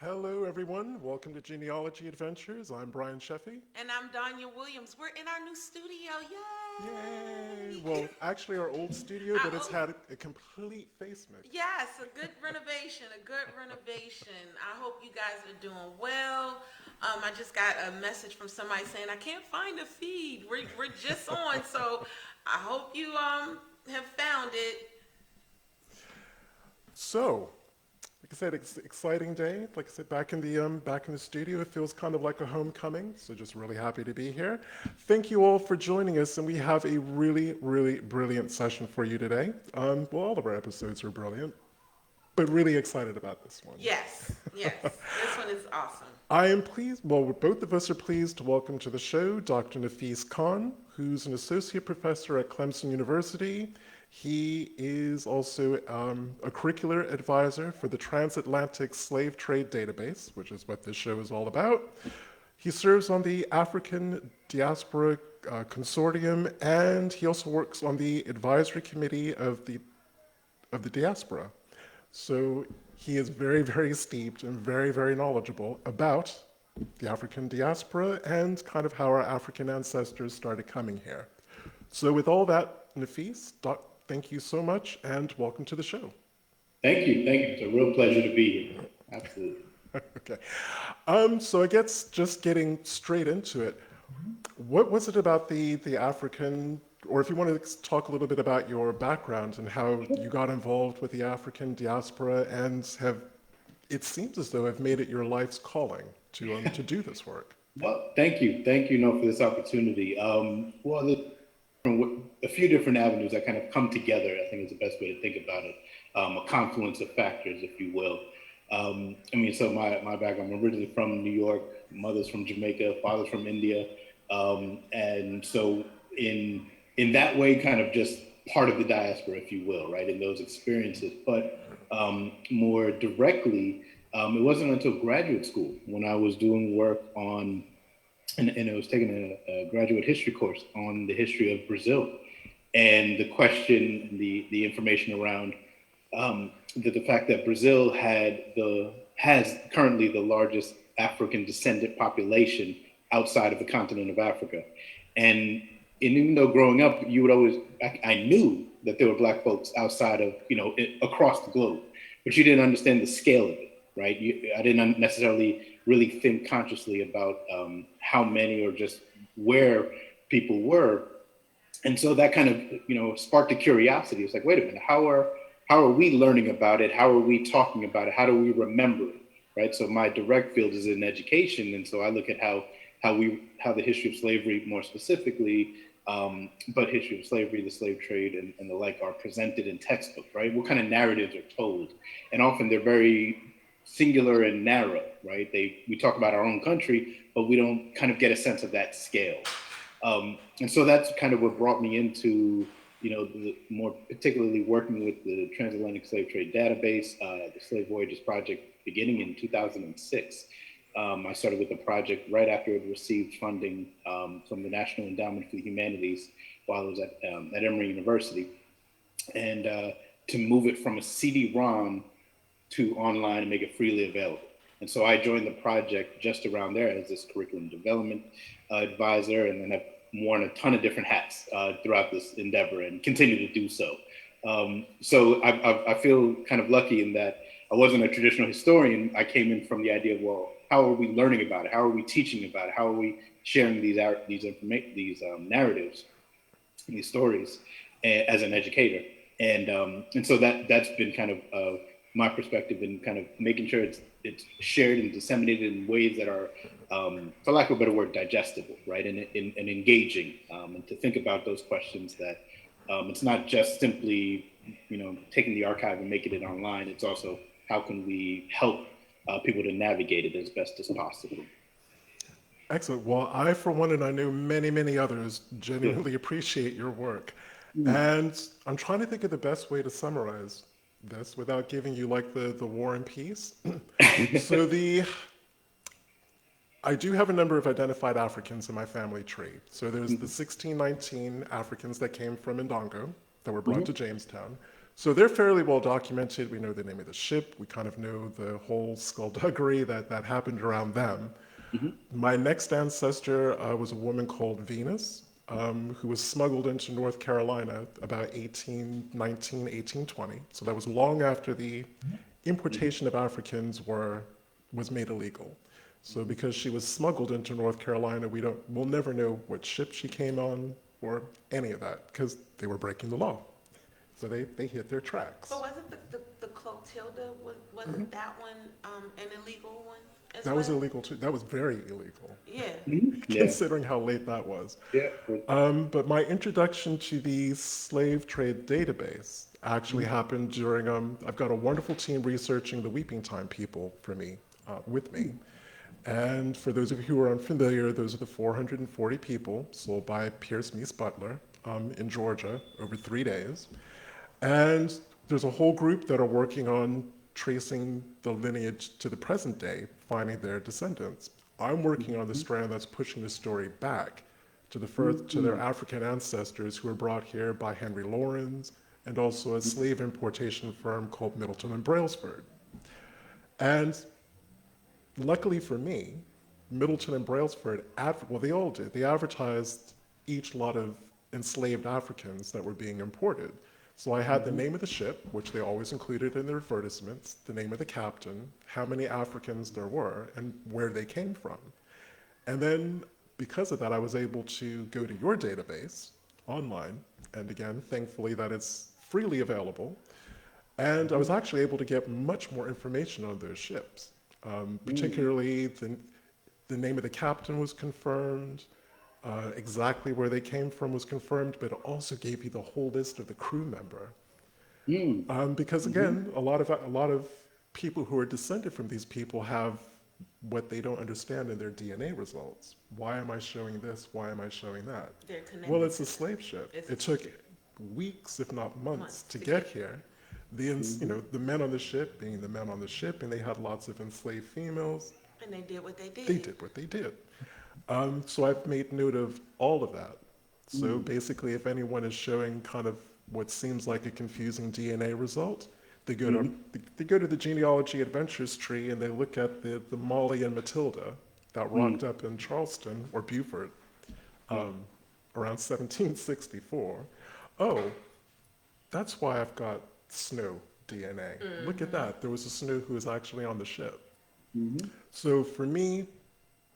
Hello, everyone. Welcome to Genealogy Adventures. I'm Brian Sheffy. And I'm Danya Williams. We're in our new studio. Yay! Yay! Well, actually, our old studio, but it's I, had a complete facelift. yes, a good renovation. A good renovation. I hope you guys are doing well. I just got a message from somebody saying I can't find the feed. We're just on, so I hope you have found it. So, like I said, it's an exciting day. Like I said, back in the studio, it feels kind of like a homecoming. So, just really happy to be here. Thank you all for joining us, and we have a really, really brilliant session for you today. Well, all of our episodes are brilliant, but really excited about this one. Yes, yes. This one is awesome. I am pleased, well, both of us are pleased to welcome to the show Dr. Nafees Khan, who's an associate professor at Clemson University. He is also a curricular advisor for the Transatlantic Slave Trade Database, which is what this show is all about. He serves on the African Diaspora Consortium, and he also works on the advisory committee of the diaspora. So he is very, very steeped and very, very knowledgeable about the African diaspora and kind of how our African ancestors started coming here. So with all that, Nafees, thank you so much and welcome to the show. Thank you. Thank you. It's a real pleasure to be here. Absolutely. Okay. So I guess just getting straight into it, what was it about the African, or if you want to talk a little bit about your background and how you got involved with the African diaspora and have, it seems as though have made it your life's calling to do this work. Well, thank you. Thank you, for this opportunity. A few different avenues that kind of come together, I think is the best way to think about it. A confluence of factors, if you will. So my background, I'm originally from New York, mother's from Jamaica, father's from India. And so in that way, kind of just part of the diaspora, if you will, right, in those experiences. But more directly, it wasn't until graduate school when I was doing work on, and I was taking a graduate history course on the history of Brazil. And the question, the information around the fact that Brazil has currently the largest African descendant population outside of the continent of Africa. And even though growing up, you would always, I knew that there were Black folks outside of, across the globe, but you didn't understand the scale of it, right? I didn't necessarily really think consciously about how many or just where people were. And so that kind of, sparked a curiosity. It's like, wait a minute, how are we learning about it? How are we talking about it? How do we remember it, right? So my direct field is in education. And so I look at how the history of slavery more specifically, but history of slavery, the slave trade and the like are presented in textbooks, right? What kind of narratives are told? And often they're very singular and narrow, right? We talk about our own country, but we don't kind of get a sense of that scale. And so that's kind of what brought me into, more particularly working with the Transatlantic Slave Trade Database, the Slave Voyages project beginning in 2006. I started with the project right after it received funding from the National Endowment for the Humanities while I was at Emory University, and to move it from a CD-ROM to online and make it freely available. And so I joined the project just around there as this curriculum development advisor, and then I've worn a ton of different hats throughout this endeavor and continue to do so. So I feel kind of lucky in that I wasn't a traditional historian. I came in from the idea of, well, how are we learning about it? How are we teaching about it? How are we sharing these narratives, these stories as an educator? And so that's been kind of my perspective in kind of making sure it's shared and disseminated in ways that are, for lack of a better word, digestible, right? And engaging, and to think about those questions that it's not just simply, taking the archive and making it online. It's also how can we help people to navigate it as best as possible. Excellent. Well, I, for one, and I know many, many others, genuinely appreciate your work. And I'm trying to think of the best way to summarize this without giving you like the war and peace. So I do have a number of identified Africans in my family tree. So there's the 1619 Africans that came from Ndongo that were brought to Jamestown. So they're fairly well documented. We know the name of the ship. We kind of know the whole skullduggery that happened around them. Hmm. My next ancestor was a woman called Venus, who was smuggled into North Carolina about 1819, 1820. So that was long after the importation of Africans was made illegal. So because she was smuggled into North Carolina, we'll never know what ship she came on or any of that because they were breaking the law. So they hit their tracks. But wasn't the Clotilda, wasn't that one an illegal one as That well? was illegal too. That was very illegal, Yeah. Yeah. considering how late that was. Yeah. But my introduction to the slave trade database actually happened during, I've got a wonderful team researching the Weeping Time people with me. And for those of you who are unfamiliar, those are the 440 people sold by Pierce Meese Butler in Georgia over 3 days. And there's a whole group that are working on tracing the lineage to the present day, finding their descendants. I'm working on the strand that's pushing the story back to to their African ancestors who were brought here by Henry Lawrence and also a slave importation firm called Middleton and Brailsford. And luckily for me, Middleton and Brailsford, well, they all did. They advertised each lot of enslaved Africans that were being imported. So I had the name of the ship, which they always included in their advertisements, the name of the captain, how many Africans there were, and where they came from. And then because of that, I was able to go to your database online. And again, thankfully that it's freely available. And I was actually able to get much more information on those ships. Particularly the name of the captain was confirmed, exactly where they came from was confirmed, but it also gave you the whole list of the crew member. Because again, a lot of people who are descended from these people have what they don't understand in their DNA results. Why am I showing this? Why am I showing that? They're connected. Well, it's a slave ship. It took weeks, if not months, to get here. The men on the ship being the men on the ship, and they had lots of enslaved females. And they did what they did. They did what they did. So I've made note of all of that. So basically, if anyone is showing kind of what seems like a confusing DNA result, they go to the genealogy adventures tree and they look at the Molly and Matilda that rocked up in Charleston or Beaufort around 1764. Oh, that's why I've got Snow DNA. Look at that. There was a Snow who was actually on the ship. So for me,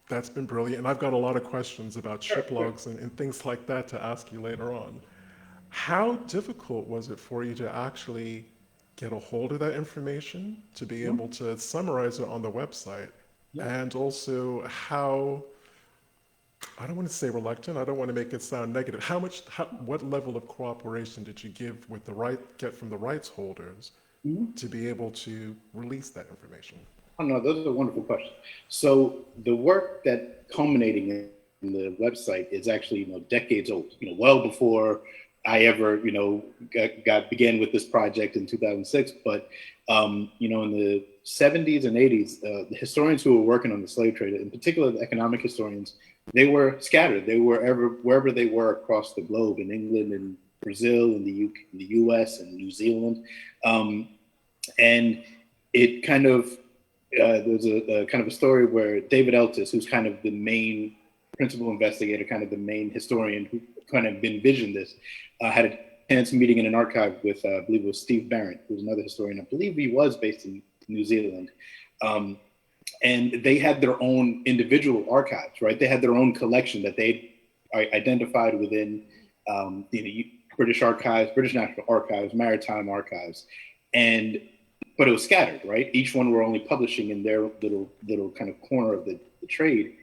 that's been brilliant. And I've got a lot of questions about ship logs and things like that to ask you later on. How difficult was it for you to actually get a hold of that information, to be able to summarize it on the website? And also how, I don't want to say reluctant, I don't want to make it sound negative. What level of cooperation did you get from the rights holders to be able to release that information? Oh, no, those are wonderful questions. So the work that culminating in the website is actually, decades old, well before I ever, began with this project in 2006. But, in the 70s and 80s, the historians who were working on the slave trade, in particular, the economic historians, they were scattered. They were wherever they were across the globe, in England and Brazil, in the US and New Zealand. And it kind of, there's a kind of a story where David Eltis, who's kind of the main principal investigator, kind of the main historian who kind of envisioned this, had a chance meeting in an archive with, I believe it was Steve Barrett, who's another historian. I believe he was based in New Zealand. And they had their own individual archives, right? They had their own collection that they identified within British archives, British National Archives, Maritime Archives. But it was scattered, right? Each one were only publishing in their little kind of corner of the trade.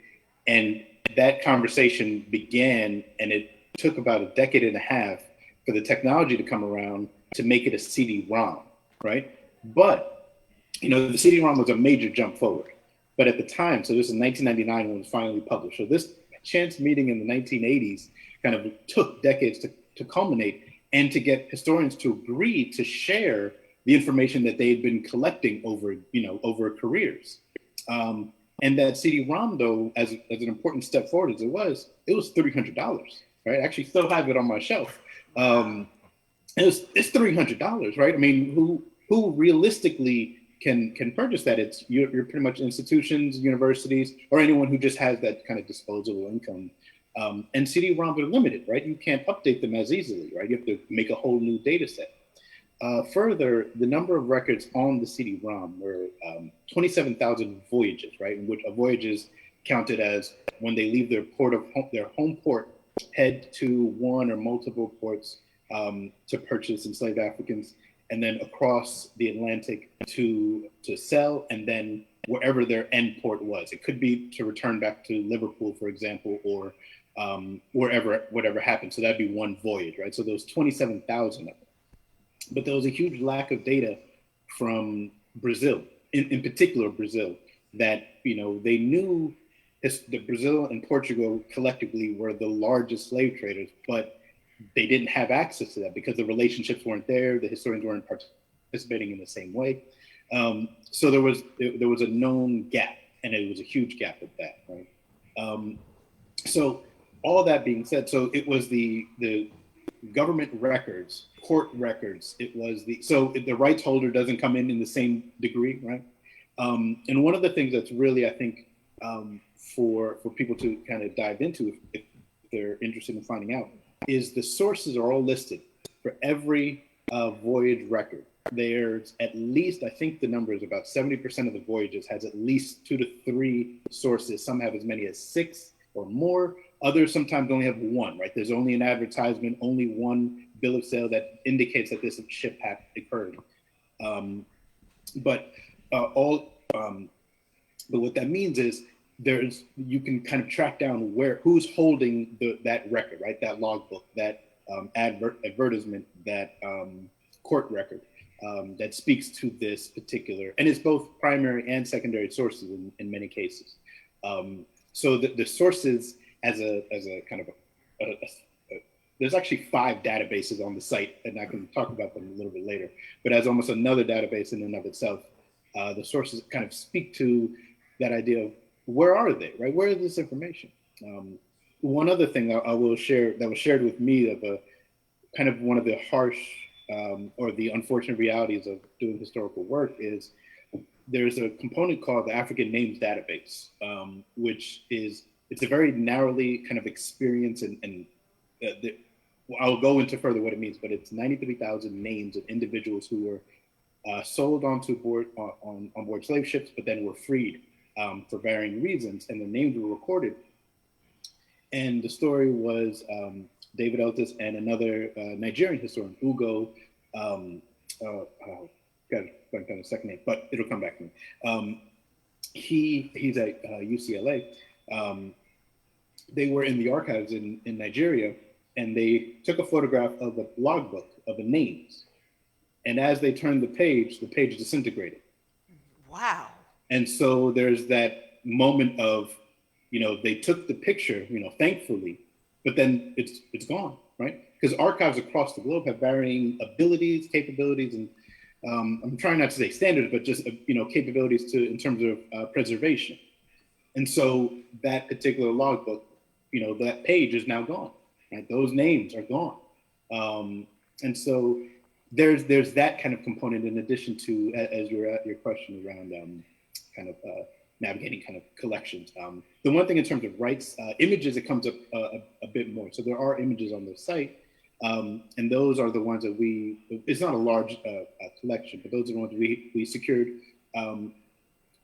And that conversation began, and it took about a decade and a half for the technology to come around to make it a CD-ROM, right? But, the CD-ROM was a major jump forward. But at the time, so this is 1999 when it was finally published. So this chance meeting in the 1980s kind of took decades to culminate and to get historians to agree to share the information that they had been collecting over careers. And that CD-ROM, though, as an important step forward as it was $300, right? I actually still have it on my shelf. it's $300, right? I mean, who realistically can purchase that? You're pretty much institutions, universities, or anyone who just has that kind of disposable income. And CD-ROMs are limited, right? You can't update them as easily, right? You have to make a whole new data set. Further, the number of records on the CD-ROM were 27,000 voyages, right? In which a voyage is counted as when they leave their home port, head to one or multiple ports to purchase enslaved Africans, and then across the Atlantic to sell, and then wherever their end port was. It could be to return back to Liverpool, for example, or whatever happened. So that'd be one voyage, right? So those 27,000 of them. But there was a huge lack of data from Brazil, in particular Brazil, that they knew that Brazil and Portugal collectively were the largest slave traders, but they didn't have access to that because the relationships weren't there. The historians weren't participating in the same way. So there was a known gap, and it was a huge gap at that, right? So all that being said, so it was the government records, court records. It was the rights holder doesn't come in the same degree, right? And one of the things that's really, I think, for people to kind of dive into if they're interested in finding out, is the sources are all listed for every voyage record. There's at least, I think the number is about 70% of the voyages has at least 2 to 3 sources. Some have as many as 6 or more. Others sometimes only have 1, right? There's only an advertisement, only one bill of sale that indicates that this ship had occurred. But what that means is you can kind of track down who's holding that record, right? That logbook, that advertisement, that court record that speaks to this particular, and it's both primary and secondary sources in many cases. So the sources as a kind of there's actually 5 databases on the site, and I can talk about them a little bit later, but as almost another database in and of itself, the sources kind of speak to that idea of where are they, right? Where is this information? One other thing I will share that was shared with me of a kind of one of the harsh or the unfortunate realities of doing historical work is there's a component called the African Names Database, which it's a very narrowly kind of experience, and I'll go into further what it means, but it's 93,000 names of individuals who were sold on board slave ships, but then were freed for varying reasons, and the names were recorded. And the story was David Eltis and another Nigerian historian, Ugo, got a second name, but it'll come back to me. He's at UCLA. They were in the archives in Nigeria, and they took a photograph of a logbook of the names. And as they turned the page disintegrated. Wow. And so there's that moment of, they took the picture, thankfully, but then it's gone, right? Because archives across the globe have varying abilities, capabilities, and I'm trying not to say standards, but just, capabilities in terms of preservation. And so that particular logbook, that page is now gone, right? Those names are gone. And so there's that kind of component in addition to, as your question around kind of navigating kind of collections. The one thing in terms of rights, images, it comes up a bit more. So there are images on the site, and those are the ones that it's not a large collection, but those are the ones we secured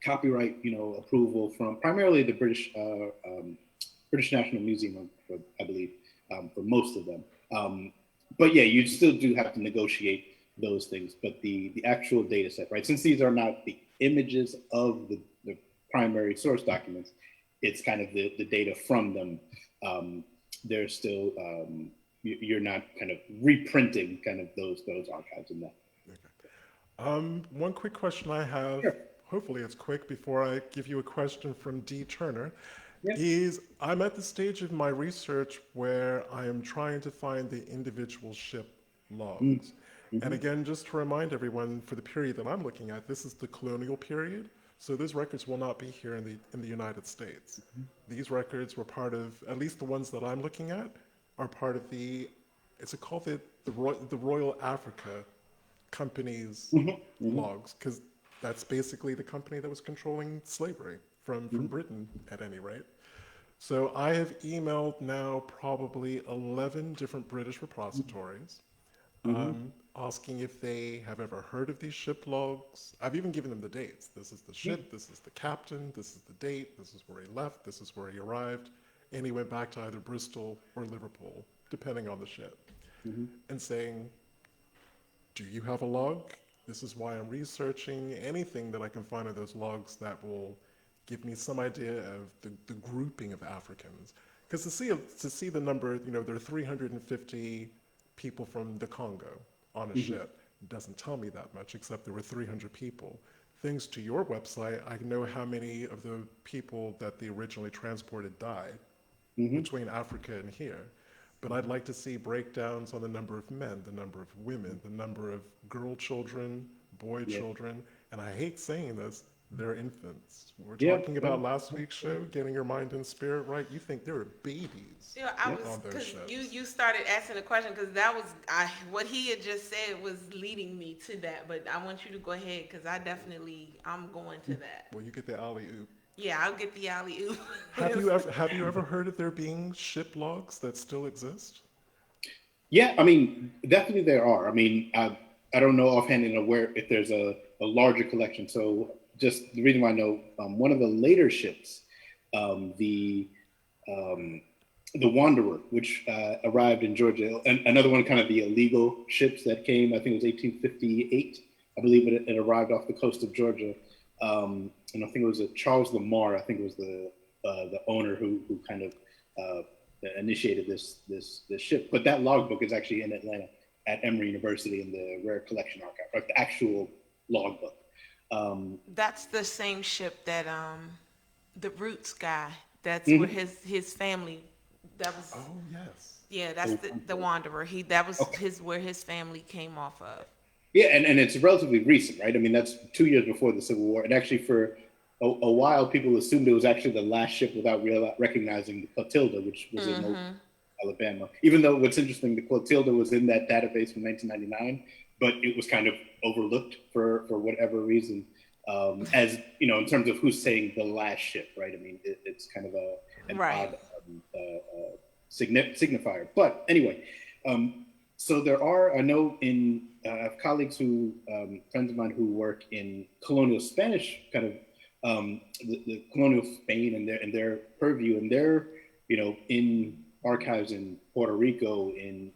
copyright, approval from primarily the British National Museum, I believe, for most of them. But yeah, you still do have to negotiate those things. But the actual data set, right? Since these are not the images of the primary source documents, it's kind of the data from them. They're still, you're not kind of reprinting kind of those archives in that. Okay. One quick question I have, Sure. Hopefully it's quick before I give you a question from D. Turner. Yeah. Is I'm at the stage of my research where I am trying to find the individual ship logs. Mm-hmm. And again, just to remind everyone, for the period that I'm looking at, this is the colonial period. So those records will not be here in the United States. Mm-hmm. These records were part of, at least the ones that I'm looking at, are part of the is it called the Royal Africa Company's logs? Because that's basically the company that was controlling slavery from Britain at any rate. So I have emailed now probably 11 different British repositories, asking if they have ever heard of these ship logs. I've even given them the dates. This is the ship, this is the captain, this is the date, this is where he left, this is where he arrived, and he went back to either Bristol or Liverpool, depending on the ship, and saying, do you have a log? This is why I'm researching anything that I can find of those logs that will give me some idea of the grouping of Africans. Because to see the number, there are 350 people from the Congo on a ship. It doesn't tell me that much, except there were 300 people. Thanks to your website, I know how many of the people that they originally transported died between Africa and here. But I'd like to see breakdowns on the number of men, the number of women, the number of girl children, boy children, and I hate saying this, they're infants. We're talking about last week's show, getting your mind and spirit right. You think there are babies I was on those because ships. you started asking the question because that was what he had just said was leading me to that. But I want you to go ahead because I'm going to that. Well, you get the alley oop. Yeah, I'll get the alley oop. Have you ever heard of there being ship logs that still exist? Yeah, I mean, definitely there are. I mean, I don't know offhand and aware if there's a larger collection. So just the reason why I know, one of the later ships, the Wanderer, which arrived in Georgia, and another one kind of the illegal ships that came, I think it was 1858. I believe it arrived off the coast of Georgia. And I think it was Charles Lamar, I think it was the owner who kind of initiated this ship. But that logbook is actually in Atlanta at Emory University in the Rare Collection Archive, like the actual logbook. That's the same ship that the Roots guy. That's where his family. That was. Oh yes. Yeah, that's the Wanderer. That was where his family came off of. Yeah, and it's relatively recent, right? I mean, that's 2 years before the Civil War. And actually, for a while, people assumed it was actually the last ship without recognizing the Clotilda, which was in Alabama. Even though what's interesting, the Clotilda was in that database from 1999, but it was kind of overlooked for whatever reason. As you know, in terms of who's saying the last ship, right? I mean, it's kind of an odd signifier. But anyway, so there are, I know I have colleagues friends of mine who work in colonial Spanish, kind of the colonial Spain and their purview, and they're, in archives in Puerto Rico, in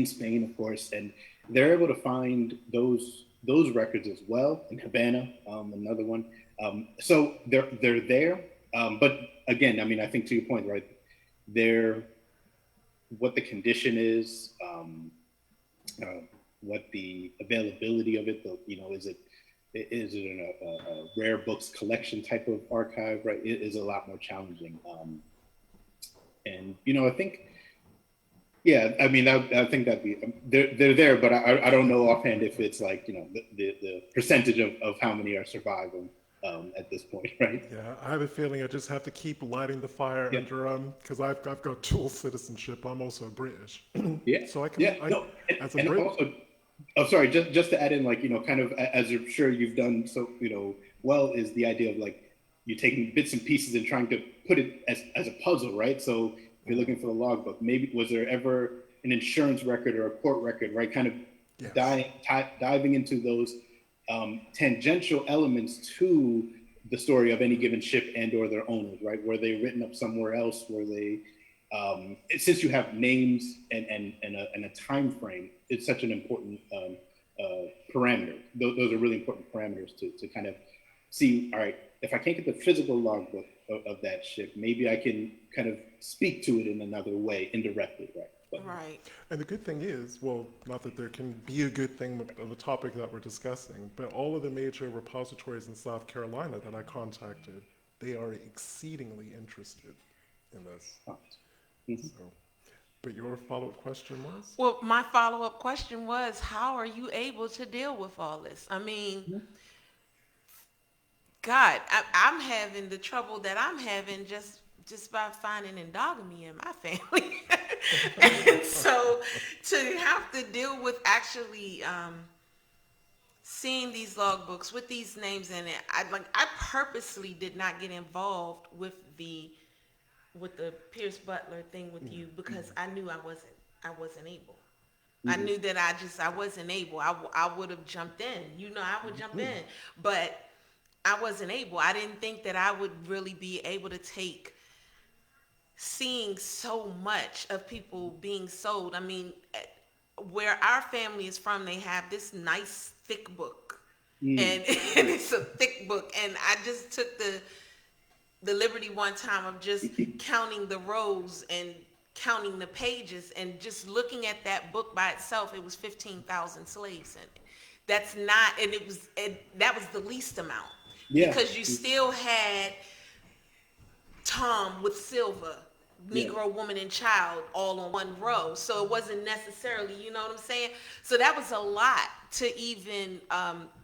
Spain, of course, and they're able to find those records as well in Havana, another one. So they're there, but again, I mean, I think to your point, right? What the condition is, what the availability of it, is it in a rare books collection type of archive, right? It is a lot more challenging. And, I think, yeah, I mean, I think that'd be, they're there, but I don't know offhand if it's like, the percentage of how many are surviving at this point, right? Yeah, I have a feeling I just have to keep lighting the fire under because I've got dual citizenship. I'm also British. Yeah. So I can as a Brit. Also, oh, sorry, just to add in, like, kind of as I'm sure you've done so, well, is the idea of like you taking bits and pieces and trying to put it as a puzzle, right? So if you're looking for the logbook, maybe was there ever an insurance record or a court record, right? Kind of diving into those tangential elements to the story of any given ship and or their owners, right? Were they written up somewhere else? Were they, since you have names and a time frame, it's such an important parameter. Those are really important parameters to kind of see, all right, if I can't get the physical logbook of that ship, maybe I can kind of speak to it in another way, indirectly, right? Right. And the good thing is, well, not that there can be a good thing on the topic that we're discussing, but all of the major repositories in South Carolina that I contacted, they are exceedingly interested in this. So, but your follow-up question was? Well, my follow-up question was, how are you able to deal with all this? I mean, God, I'm having the trouble that I'm having just just by finding endogamy in my family. And so to have to deal with actually seeing these logbooks with these names in it, I purposely did not get involved with the Pierce Butler thing with you, because I knew I wasn't able. I knew that I wasn't able. I would have jumped in. I would jump in, but I wasn't able. I didn't think that I would really be able to take seeing so much of people being sold. I mean, where our family is from, they have this nice thick book, and it's a thick book, and I just took the liberty one time of just counting the rows and counting the pages, and just looking at that book by itself, it was 15,000 slaves in it. That's not, and that was the least amount, because you still had Tom with Silva, Negro, woman, and child all on one row. So it wasn't necessarily, you know what I'm saying? So that was a lot to even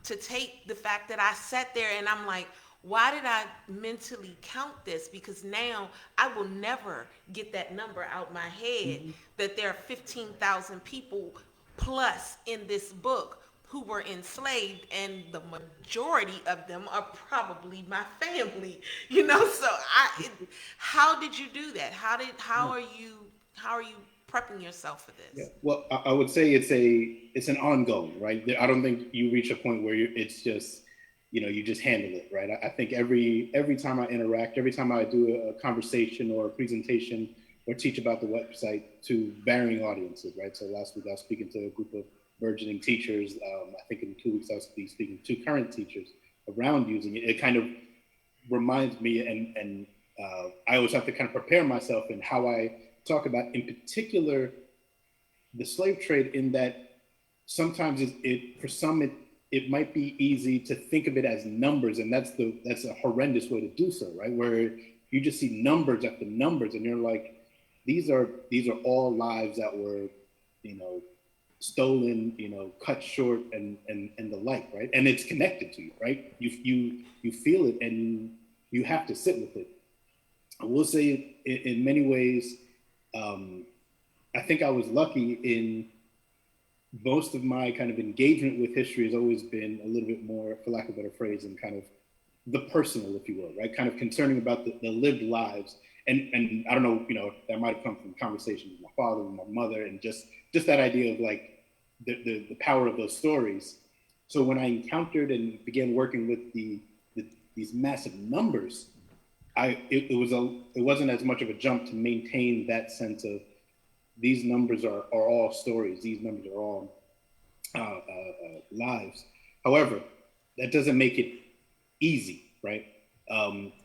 to take the fact that I sat there and I'm like, why did I mentally count this? Because now I will never get that number out my head, that there are 15,000 people plus in this book who were enslaved, and the majority of them are probably my family. So how did you do that? How are you prepping yourself for this? Yeah. Well, I would say it's an ongoing, right? I don't think you reach a point where it's just, you just handle it, right? I think every time I interact, every time I do a conversation or a presentation or teach about the website to varying audiences, right? So last week I was speaking to a group of burgeoning teachers. I think in 2 weeks I'll be speaking to current teachers around using it. It kind of reminds me, and I always have to kind of prepare myself in how I talk about, in particular, the slave trade, in that sometimes for some it might be easy to think of it as numbers, and that's a horrendous way to do so, right? Where you just see numbers after numbers, and you're like, these are all lives that were, stolen, cut short, and the like, right? And it's connected to you, right? You feel it, and you have to sit with it. I will say, in many ways, I think I was lucky in most of my kind of engagement with history has always been a little bit more, for lack of a better phrase, and kind of the personal, if you will, right? Kind of concerning about the lived lives. And I don't know, that might have come from conversations with my father and my mother, and just that idea of like the power of those stories. So when I encountered and began working with these massive numbers, it wasn't as much of a jump to maintain that sense of these numbers are all stories. These numbers are all lives. However, that doesn't make it easy, right?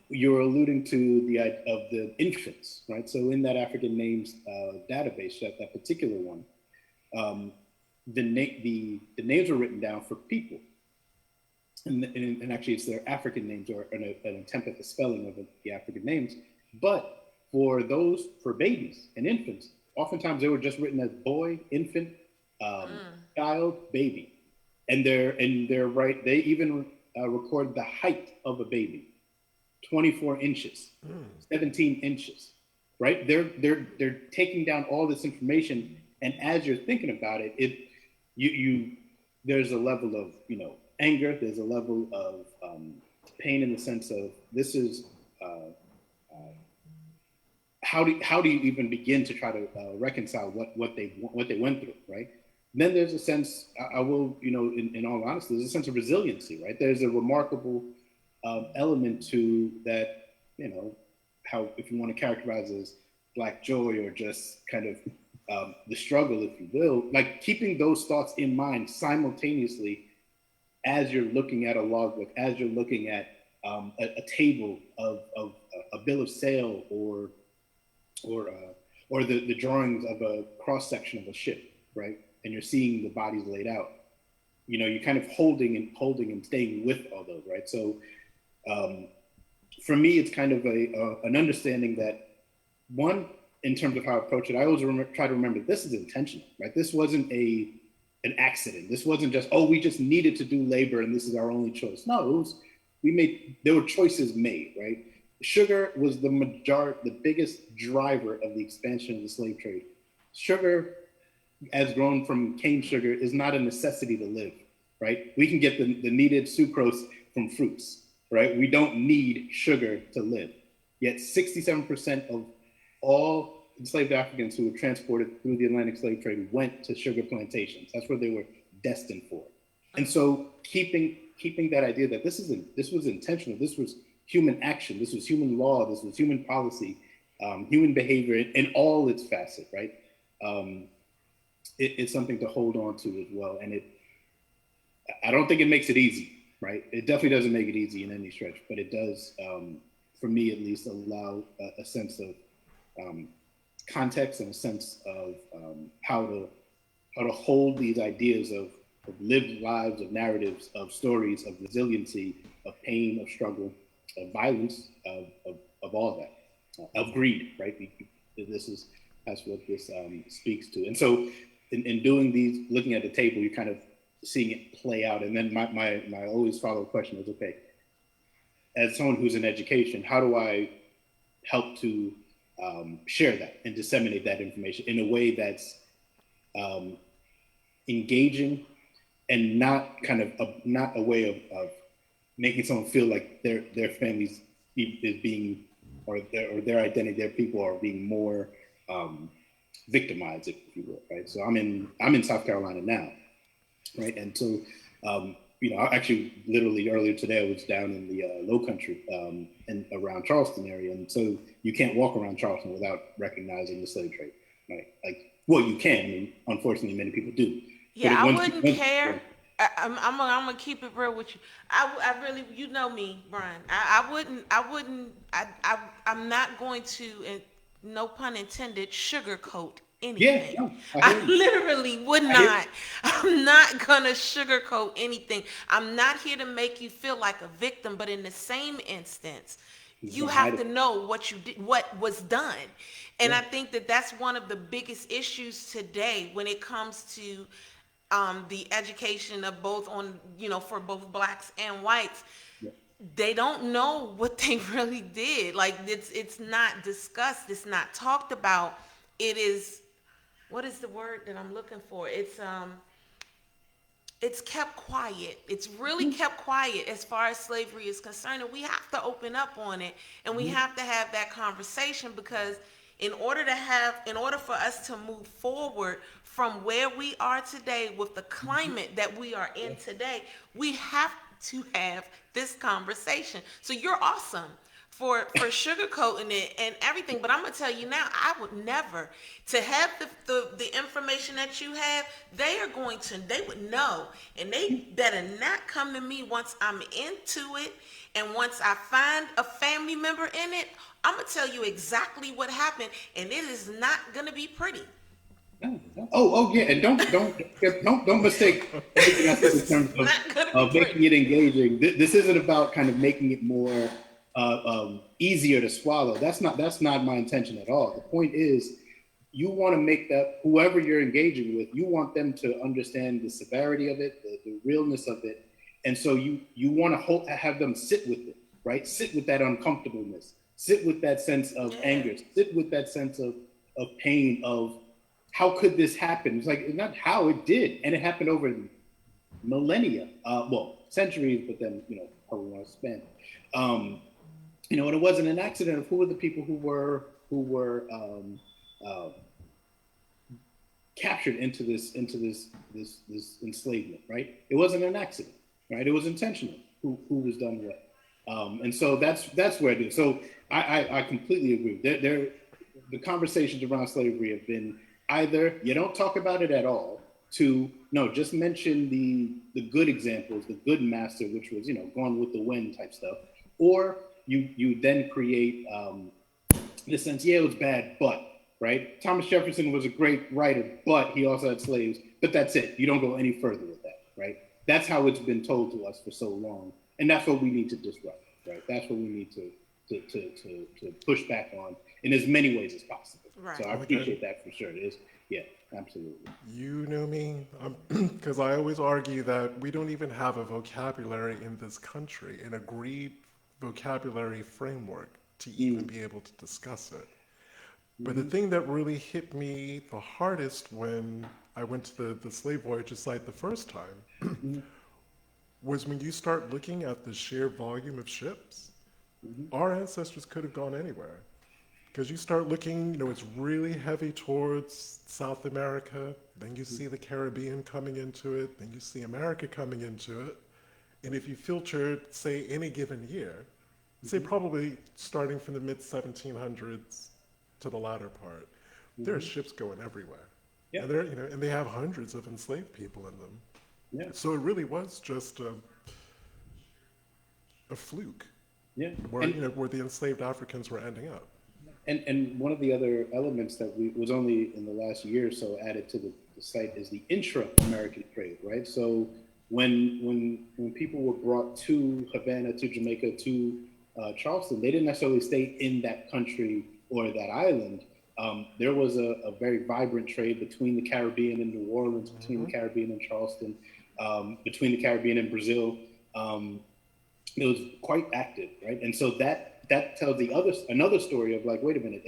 You're alluding to the infants, right? So in that African names database, that particular one, the names are written down for people, and actually it's their African names, or an attempt at the spelling of the African names. But for babies and infants, oftentimes they were just written as boy, infant, child, baby, and they're right. They even record the height of a baby, 24 inches, 17 inches, right? They're taking down all this information, and as you're thinking about it, there's a level of anger. There's a level of pain, in the sense of this is. How do you even begin to try to reconcile what they went through, right? And then there's a sense, I will, in all honesty, there's a sense of resiliency, right? There's a remarkable element to that, how, if you want to characterize it as Black joy, or just kind of the struggle, if you will, like keeping those thoughts in mind simultaneously as you're looking at a logbook, as you're looking at a table of a bill of sale, or the drawings of a cross section of a ship, right? And you're seeing the bodies laid out. You're kind of holding and staying with all those, right? So for me, it's kind of an understanding that, one, in terms of how I approach it, I always try to remember this is intentional, right? This wasn't an accident. This wasn't just, we just needed to do labor and this is our only choice. No, there were choices made, right? sugar was the biggest driver of the expansion of the slave trade. Sugar, as grown from cane sugar, is not a necessity to live, right? We can get the needed sucrose from fruits, right? We don't need sugar to live. Yet 67% of all enslaved Africans who were transported through the Atlantic slave trade went to sugar plantations. That's where they were destined for. And so keeping that idea that this was intentional, this was human action, this was human law, this was human policy, human behavior in all its facets, right? It's something to hold on to as well. And I don't think it makes it easy, right? It definitely doesn't make it easy in any stretch, but it does, for me at least, allow a sense of context and a sense of how to hold these ideas of lived lives, of narratives, of stories, of resiliency, of pain, of struggle, of violence, of all that, of greed, right? That's what this speaks to. And so in doing these, looking at the table, you're kind of seeing it play out. And then my always follow-up question is, okay, as someone who's in education, how do I help to share that and disseminate that information in a way that's engaging and not not a way of making someone feel like their families is being, or their identity, their people are being more victimized, if you will, right? So I'm in South Carolina now, right? And so, actually, literally earlier today, I was down in the Low Country and around Charleston area, and so you can't walk around Charleston without recognizing the slave trade, right? Like, well, you can. I mean, unfortunately, many people do. Yeah, I wouldn't care. I'm gonna keep it real with you. I really, you know me, Brian. I'm not going to, and no pun intended, sugarcoat anything. Yeah, no, I literally would not. I'm not gonna sugarcoat anything. I'm not here to make you feel like a victim, but in the same instance, you have to know what you did, what was done. And I think that that's one of the biggest issues today when it comes to the education of both for both blacks and whites. They don't know what they really did. Like, it's not discussed. It's not talked about. It is, what is the word that I'm looking for? It's kept quiet. It's really kept quiet as far as slavery is concerned. And we have to open up on it, and we have to have that conversation, because in order for us to move forward from where we are today with the climate that we are in today, we have to have this conversation. So you're awesome for sugarcoating it and everything, but I'm gonna tell you now, I would never, to have the information that you have. They would know, and they better not come to me once I'm into it, and once I find a family member in it. I'm gonna tell you exactly what happened, and it is not gonna be pretty. Oh yeah, and don't mistake anything I said in terms of making it engaging. This isn't about kind of making it more easier to swallow. That's not my intention at all. The point is, you want to make that whoever you're engaging with, you want them to understand the severity of it, the realness of it, and so you want to have them sit with it, right? Sit with that uncomfortableness. Sit with that sense of anger. Sit with that sense of pain, of how could this happen? It's like, not how, it did. And it happened over millennia, centuries, but then, how we want to spend. And it wasn't an accident of who were the people who were captured into this enslavement, right? It wasn't an accident, right? It was intentional who was done what. And so that's where it is. So I completely agree. The conversations around slavery have been either you don't talk about it at all, to no, just mention the good examples, the good master, which was Gone with the Wind type stuff, or you then create the sense, yeah, it was bad, but right. Thomas Jefferson was a great writer, but he also had slaves. But that's it. You don't go any further with that, right? That's how it's been told to us for so long, and that's what we need to disrupt, right? That's what we need to push back on in as many ways as possible. Right. So I appreciate that for sure. It is, yeah, absolutely. You know me, because I always argue that we don't even have a vocabulary in this country, an agreed vocabulary framework to even be able to discuss it. But the thing that really hit me the hardest when I went to the slave voyages site the first time was when you start looking at the sheer volume of ships. Our ancestors could have gone anywhere. Because you start looking, it's really heavy towards South America, then you see the Caribbean coming into it, then you see America coming into it. And if you filter, say, any given year, say probably starting from the mid 1700s to the latter part, there are ships going everywhere. Yeah. And and they have hundreds of enslaved people in them. Yeah. So it really was just a fluke. Yeah. Where where the enslaved Africans were ending up. And one of the other elements that was only in the last year or so added to the site is the Intra-American Trade, right? So when people were brought to Havana, to Jamaica, to Charleston, they didn't necessarily stay in that country or that island. There was a very vibrant trade between the Caribbean and New Orleans, between the Caribbean and Charleston, between the Caribbean and Brazil. It was quite active, right? And so that tells another story of like, wait a minute,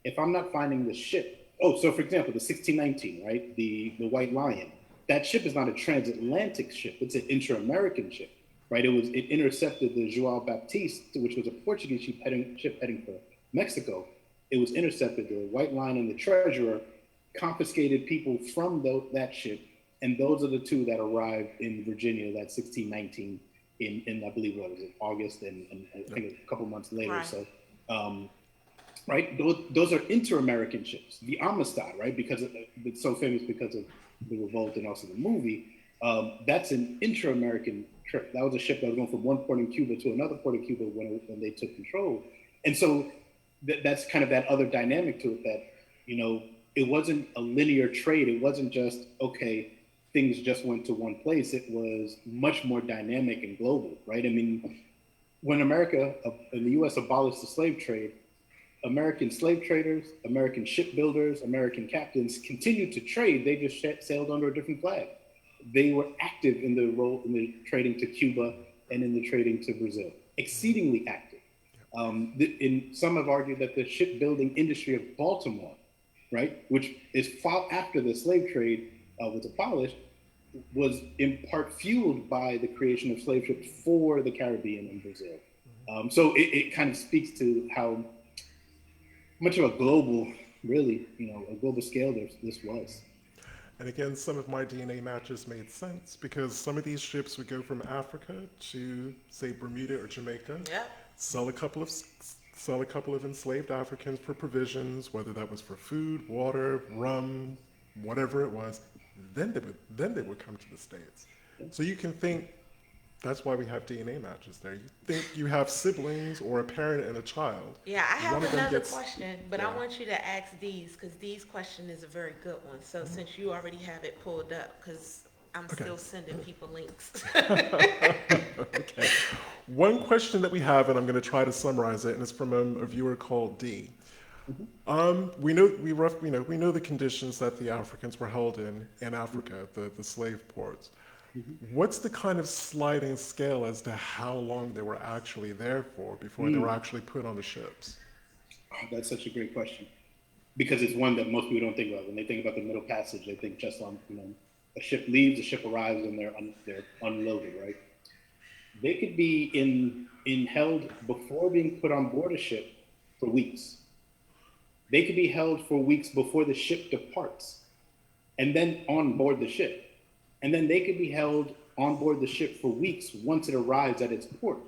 if I'm not finding the ship, so for example, the 1619, right, the White Lion, that ship is not a transatlantic ship; it's an intra-American ship, right? It intercepted the João Baptiste, which was a Portuguese ship heading for Mexico. It was intercepted. The White Lion and the Treasurer confiscated people from that ship, and those are the two that arrived in Virginia that 1619 in I believe what was it, August, and I think a couple months later. Right. So, right, those are inter-American ships. The Amistad, right, because it's so famous because of the revolt and also the movie. That's an inter-American trip. That was a ship that was going from one port in Cuba to another port in Cuba when they took control. And so that's kind of that other dynamic to it, that it wasn't a linear trade. It wasn't just okay, things just went to one place. It was much more dynamic and global, right? I mean, when America and the U.S. abolished the slave trade, American slave traders, American shipbuilders, American captains continued to trade. They just sailed under a different flag. They were active in the trading to Cuba and in the trading to Brazil, exceedingly active. Some have argued that the shipbuilding industry of Baltimore, right, which is far after the slave trade was abolished, was in part fueled by the creation of slave ships for the Caribbean and Brazil. So it kind of speaks to how much of a global, really, a global scale this was. And again, some of my DNA matches made sense because some of these ships would go from Africa to, say, Bermuda or Jamaica, sell a couple of enslaved Africans for provisions, whether that was for food, water, rum, whatever it was. Then they would come to the States. So you can think that's why we have DNA matches there. You think you have siblings or a parent and a child. Yeah, I have another question, but I want you to ask these because these question is a very good one. So since you already have it pulled up, because I'm still sending people links. Okay. One question that we have, and I'm going to try to summarize it, and it's from a viewer called D. We know the conditions that the Africans were held in Africa, the slave ports. What's the kind of sliding scale as to how long they were actually there for before they were actually put on the ships? Oh, that's such a great question, because it's one that most people don't think about. When they think about the Middle Passage, they think just on, a ship leaves, a ship arrives, and they're unloaded, right? They could be held before being put on board a ship for weeks. They could be held for weeks before the ship departs, and then on board the ship. And then they could be held on board the ship for weeks once it arrives at its port.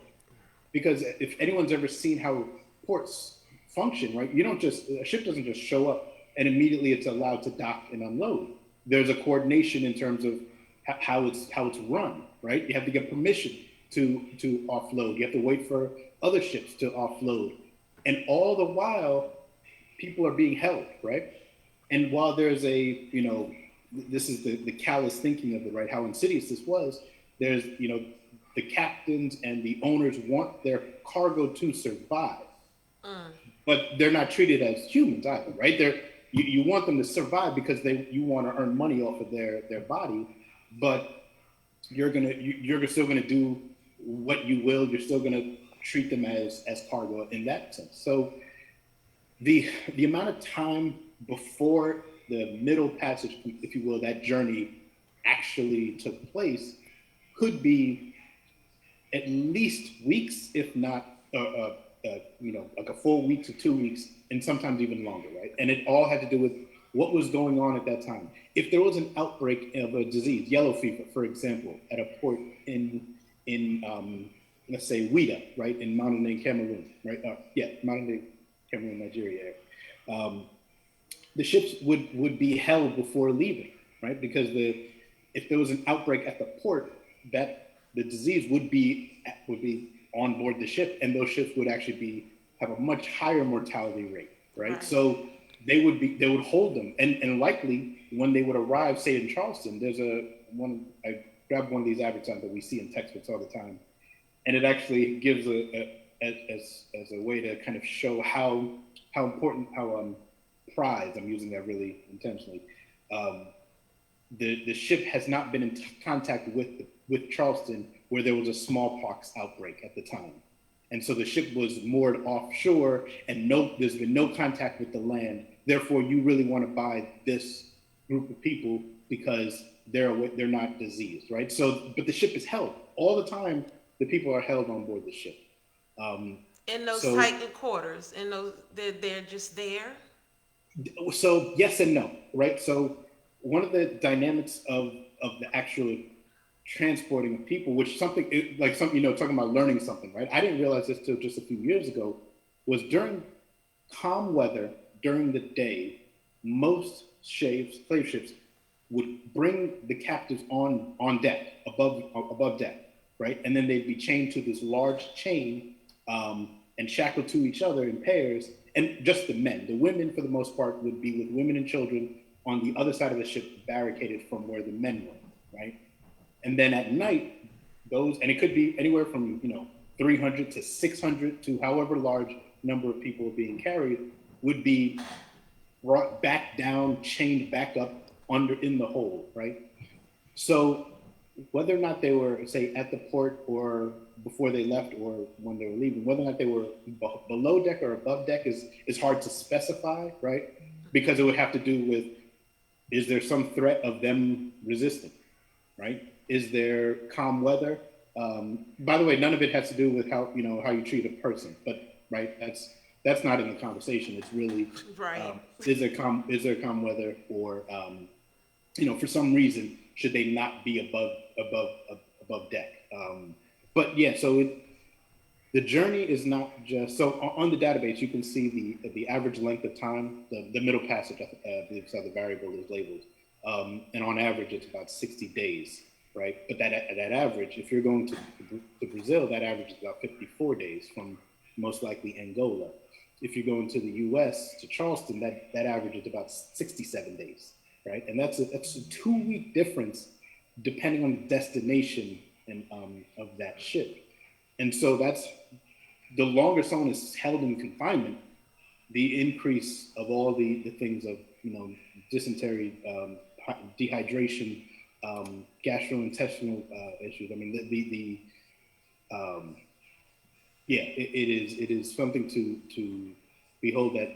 Because if anyone's ever seen how ports function, right, a ship doesn't just show up and immediately it's allowed to dock and unload. There's a coordination in terms of how it's run, right? You have to get permission to offload. You have to wait for other ships to offload. And all the while, people are being held, right? And while there's this is the callous thinking of it, right? How insidious this was. There's, the captains and the owners want their cargo to survive, but they're not treated as humans either, right? You want them to survive because you want to earn money off of their body, but you're still gonna do what you will. You're still gonna treat them as cargo in that sense. So the amount of time before the Middle Passage, if you will, that journey actually took place could be at least weeks, if not, like a full week to 2 weeks, and sometimes even longer, right? And it all had to do with what was going on at that time. If there was an outbreak of a disease, yellow fever, for example, at a port in let's say Ouida, right, in modern day Cameroon, right? Modern day Cameroon, Nigeria. The ships would be held before leaving, right? Because if there was an outbreak at the port, that the disease would be on board the ship, and those ships would actually have a much higher mortality rate, right? So they would hold them, and likely when they would arrive, say in Charleston, I grabbed one of these advertisements that we see in textbooks all the time, and it actually gives as a way to kind of show how important, prized, I'm using that really intentionally, the ship has not been in contact with Charleston, where there was a smallpox outbreak at the time. And so the ship was moored offshore, and there's been no contact with the land. Therefore, you really want to buy this group of people because they're not diseased, right? So, but the ship is held all the time. The people are held on board the ship. In those tight quarters, they're just there. So yes and no, right? So one of the dynamics of the actual transporting of people, which talking about learning something, right? I didn't realize this till just a few years ago, was during calm weather, during the day, most slave ships would bring the captives on deck, above deck, right? And then they'd be chained to this large chain and shackled to each other in pairs, and just the men. The women, for the most part, would be with women and children on the other side of the ship, barricaded from where the men were, right? And then at night, and it could be anywhere from 300 to 600 to however large number of people being carried, would be brought back down, chained back up in the hold, right? So whether or not they were, say, at the port or before they left or when they were leaving, whether or not they were below deck or above deck is hard to specify, right? Because it would have to do with, is there some threat of them resisting, right? Is there calm weather? By the way, none of it has to do with how you treat a person, but right, that's not in the conversation. It's really, right. Is there calm weather, or for some reason should they not be above deck? But yeah, so the journey is not just on the database. You can see the average length of time, the middle passage. Because the variable is labeled, and on average it's about 60 days. Right, but that average, if you're going to Brazil, that average is about 54 days from most likely Angola. If you're going to the U.S. to Charleston, that average is about 67 days, right? And that's a 2-week difference depending on the destination and of that ship. And so that's the longer someone is held in confinement, the increase of all the things of dysentery, dehydration. Gastrointestinal issues. I mean, it is something to behold that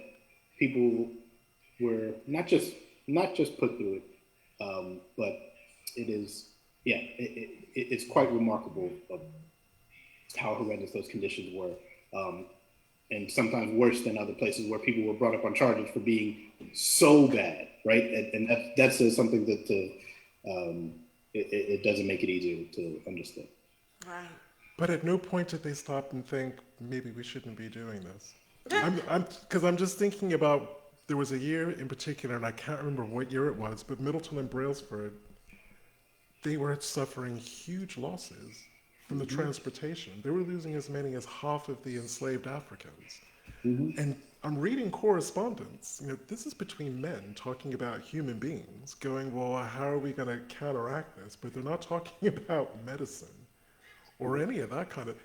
people were not just put through it, but it's quite remarkable of how horrendous those conditions were, and sometimes worse than other places where people were brought up on charges for being so bad, right? And that says something that. It doesn't make it easier to understand. Right. But at no point did they stop and think, maybe we shouldn't be doing this. I'm just thinking about, there was a year in particular, and I can't remember what year it was, but Middleton and Brailsford, they were suffering huge losses from the transportation. They were losing as many as half of the enslaved Africans. And I'm reading correspondence. This is between men talking about human beings, going, well, how are we going to counteract this? But they're not talking about medicine or any of that kind of.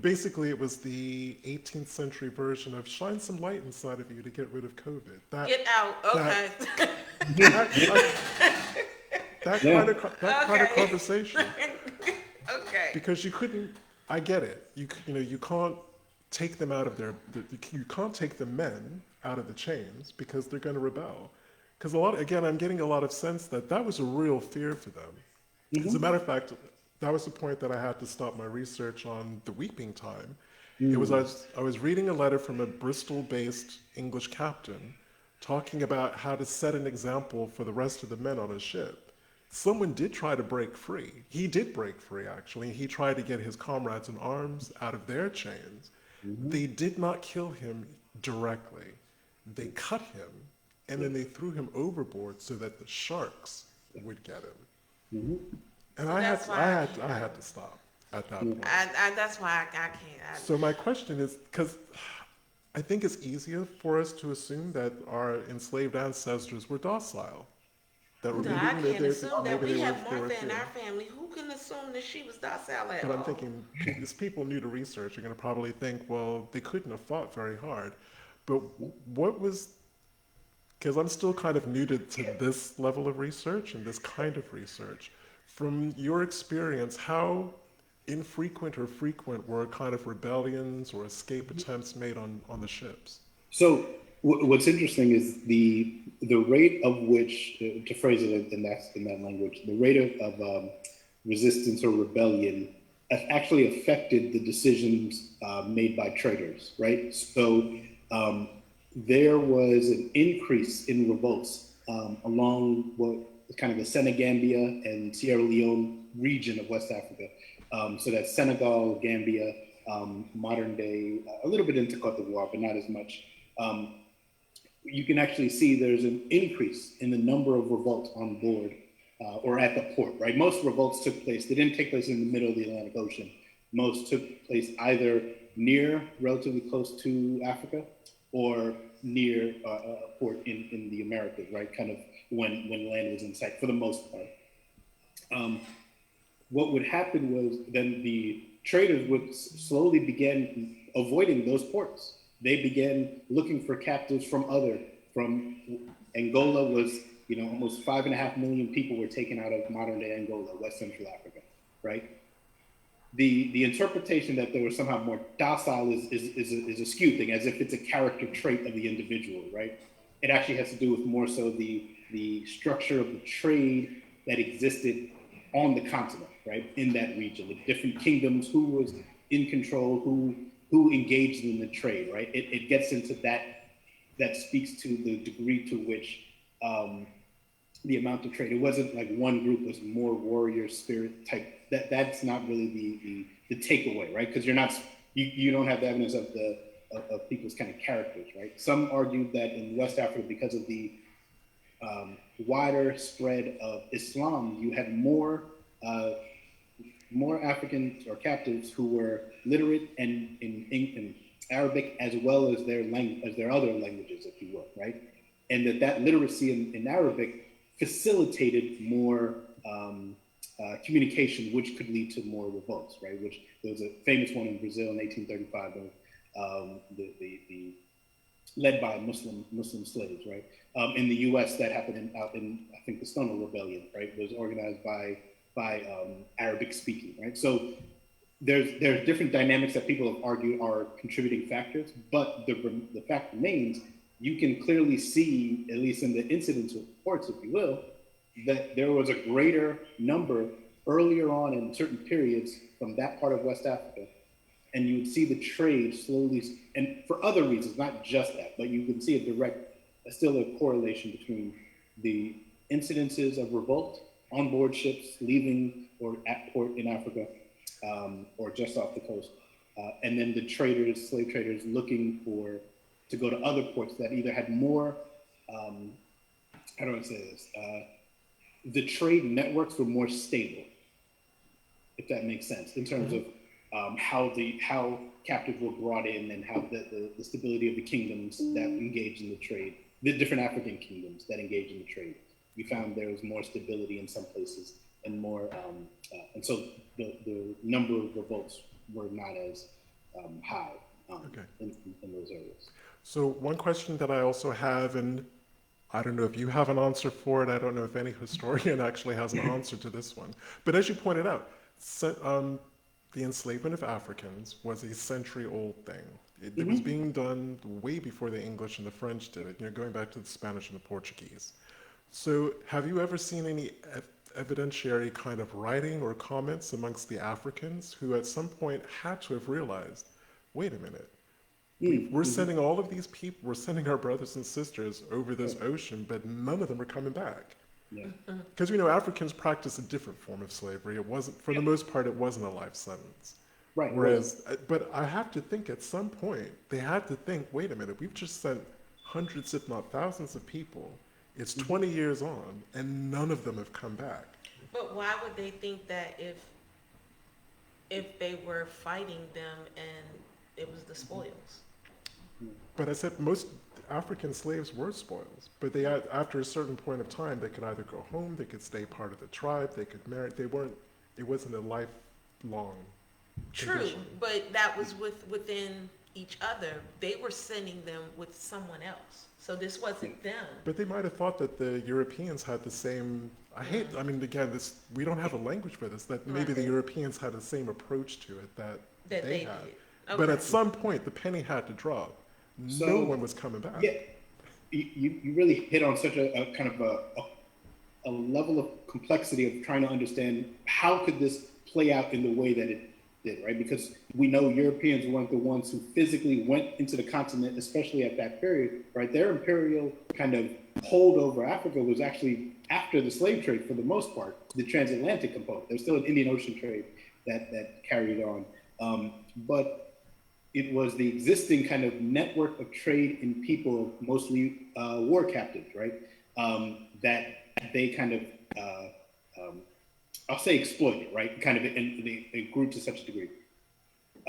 Basically, it was the 18th century version of shine some light inside of you to get rid of COVID. Get out. Okay. That kind of conversation. Okay. Because you couldn't I get it. You can't take them out of you can't take the men out of the chains because they're going to rebel. Because again, I'm getting a lot of sense that that was a real fear for them. As a matter of fact, that was the point that I had to stop my research on the weeping time. I was reading a letter from a Bristol-based English captain talking about how to set an example for the rest of the men on his ship. Someone did try to break free. He did break free, actually. He tried to get his comrades in arms out of their chains. They did not kill him directly. They cut him, and then they threw him overboard so that the sharks would get him. And So that's why I had to stop at that point. that's why I can't. So my question is, because I think it's easier for us to assume that our enslaved ancestors were docile. That maybe I they- can't they- assume that. maybe We they have were Martha in fear. our family. Who can assume that she was docile at But I'm all? thinking, as people new to research are going to probably think, well, they couldn't have fought very hard. But what was, because I'm still kind of new to this level of research and this kind of research. From your experience, how infrequent or frequent were kind of rebellions or escape attempts made on the ships? So what's interesting is the rate of which, to phrase it in that language, the rate of resistance or rebellion actually affected the decisions made by traders, right? So there was an increase in revolts along what kind of the Senegambia and Sierra Leone region of West Africa. So that's Senegal, Gambia, modern day, a little bit into Cote d'Ivoire, but not as much. You can actually see there's an increase in the number of revolts on board or at the port, right? Most revolts took place, they didn't take place in the middle of the Atlantic Ocean. Most took place either near, relatively close to Africa, or near a port in the Americas, right? Kind of when land was in sight, for the most part. What would happen was then the traders would slowly begin avoiding those ports. They began looking for captives from Angola was, almost 5.5 million people were taken out of modern day Angola, West Central Africa, right? The interpretation that they were somehow more docile is a skewed thing, as if it's a character trait of the individual, right? It actually has to do with more so the structure of the trade that existed on the continent, right, in that region, the different kingdoms, who was in control, who engaged in the trade, right? It gets into that speaks to the degree to which the amount of trade. It wasn't like one group was more warrior spirit type. That's not really the takeaway, right? Because you don't have the evidence of people's kind of characters, right? Some argued that in West Africa, because of the wider spread of Islam, you had more Africans or captives who were literate and in Arabic as well as their other languages, if you will, right? And that literacy in Arabic facilitated more communication, which could lead to more revolts, right? Which there was a famous one in Brazil in 1835 of the led by Muslim slaves, right? In the U.S., that happened out in I think the Stonewall Rebellion, right? It was organized by Arabic speaking, right? So there's different dynamics that people have argued are contributing factors, but the fact remains, you can clearly see, at least in the incidents reports, if you will, that there was a greater number earlier on in certain periods from that part of West Africa, and you would see the trade slowly, and for other reasons, not just that, but you can see still a correlation between the incidences of revolt on board ships leaving or at port in Africa, or just off the coast, and then the slave traders looking to go to other ports that either had more, how do I say this? The trade networks were more stable, if that makes sense, in terms of how captives were brought in and how the stability of the kingdoms that engaged in the trade, the different African kingdoms that engaged in the trade. You found there was more stability in some places and more, and so the number of revolts were not as high in those areas. So one question that I also have, and I don't know if you have an answer for it. I don't know if any historian actually has an answer to this one. But as you pointed out, the enslavement of Africans was a century-old thing. It was being done way before the English and the French did it, going back to the Spanish and the Portuguese. So have you ever seen any evidentiary kind of writing or comments amongst the Africans who at some point had to have realized, wait a minute, we're sending all of these people, we're sending our brothers and sisters over this ocean, but none of them are coming back. Yeah. Because Africans practiced a different form of slavery. It wasn't, for the most part, it wasn't a life sentence. Right. Whereas, but I have to think at some point, they had to think, wait a minute, we've just sent hundreds, if not thousands of people. It's 20 years on, and none of them have come back. But why would they think that if they were fighting them and it was the spoils? But I said most African slaves were spoils, but they had, after a certain point of time, they could either go home, they could stay part of the tribe, they could marry. They weren't. It wasn't a lifelong. True, condition. but that was within each other. They were sending them with someone else, so this wasn't them. But they might have thought that the Europeans had the same. I mean, again, this we don't have a language for this. That maybe the Europeans had the same approach to it that they had. did. But Okay. at some point, the penny had to drop. So, No one was coming back. Yeah, you really hit on such a kind of a level of complexity of trying to understand how could this play out in the way that it did, right? Because we know Europeans weren't the ones who physically went into the continent, especially at that period, right? Their imperial kind of hold over Africa was actually after the slave trade for the most part, the transatlantic component. There's still an Indian Ocean trade that carried on. But it was the existing kind of network of trade in people, mostly war captives, right? That they kind of, I'll say exploited, right? Kind of, and they grew to such a degree.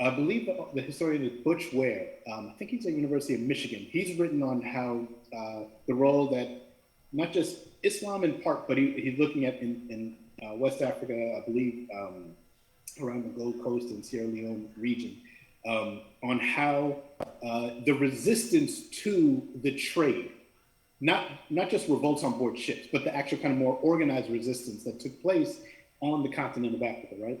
I believe the historian is Butch Ware. I think he's at the University of Michigan. He's written on how the role that not just Islam in part, but he's looking at in West Africa, I believe, around the Gold Coast and Sierra Leone region, on how the resistance to the trade, not just revolts on board ships, but the actual kind of more organized resistance that took place on the continent of Africa, right?